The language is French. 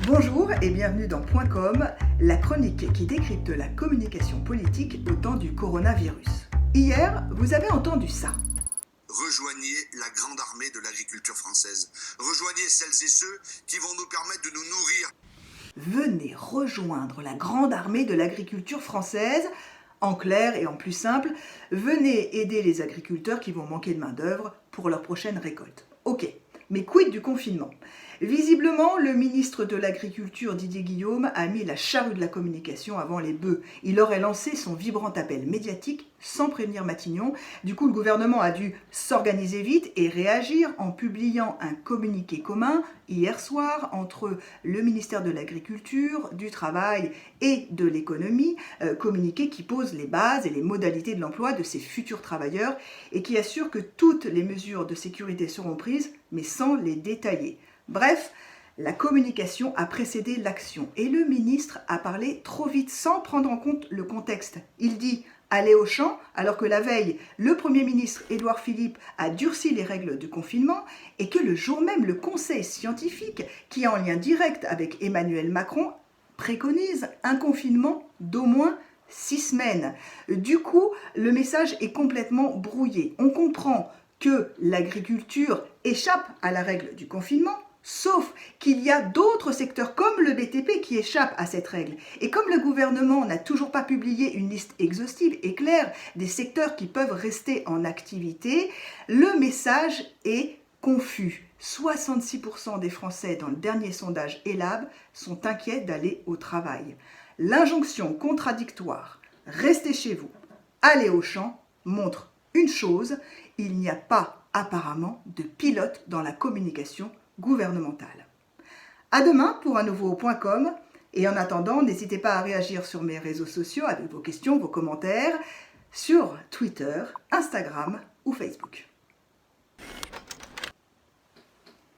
Bonjour et bienvenue dans Point Com, la chronique qui décrypte la communication politique au temps du coronavirus. Hier, vous avez entendu ça. Rejoignez la grande armée de l'agriculture française. Rejoignez celles et ceux qui vont nous permettre de nous nourrir. Venez rejoindre la grande armée de l'agriculture française. En clair et en plus simple, venez aider les agriculteurs qui vont manquer de main-d'œuvre pour leur prochaine récolte. Ok, mais quid du confinement ? Visiblement, le ministre de l'Agriculture Didier Guillaume a mis la charrue de la communication avant les bœufs. Il aurait lancé son vibrant appel médiatique sans prévenir Matignon. Du coup, le gouvernement a dû s'organiser vite et réagir en publiant un communiqué commun hier soir entre le ministère de l'Agriculture, du Travail et de l'Économie, communiqué qui pose les bases et les modalités de l'emploi de ces futurs travailleurs et qui assure que toutes les mesures de sécurité seront prises, mais sans les détailler. Bref, la communication a précédé l'action et le ministre a parlé trop vite sans prendre en compte le contexte. Il dit « aller au champ » alors que la veille, le Premier ministre Édouard Philippe a durci les règles du confinement et que le jour même, le conseil scientifique, qui est en lien direct avec Emmanuel Macron, préconise un confinement d'au moins 6 semaines. Du coup, le message est complètement brouillé. On comprend que l'agriculture échappe à la règle du confinement, sauf qu'il y a d'autres secteurs comme le BTP qui échappent à cette règle. Et comme le gouvernement n'a toujours pas publié une liste exhaustive et claire des secteurs qui peuvent rester en activité, le message est confus. 66% des Français dans le dernier sondage ELAB sont inquiets d'aller au travail. L'injonction contradictoire « restez chez vous, allez au champ » montre une chose, il n'y a pas apparemment de pilote dans la communication gouvernementale. À demain pour un nouveau Point Com et en attendant, n'hésitez pas à réagir sur mes réseaux sociaux avec vos questions, vos commentaires sur Twitter, Instagram ou Facebook.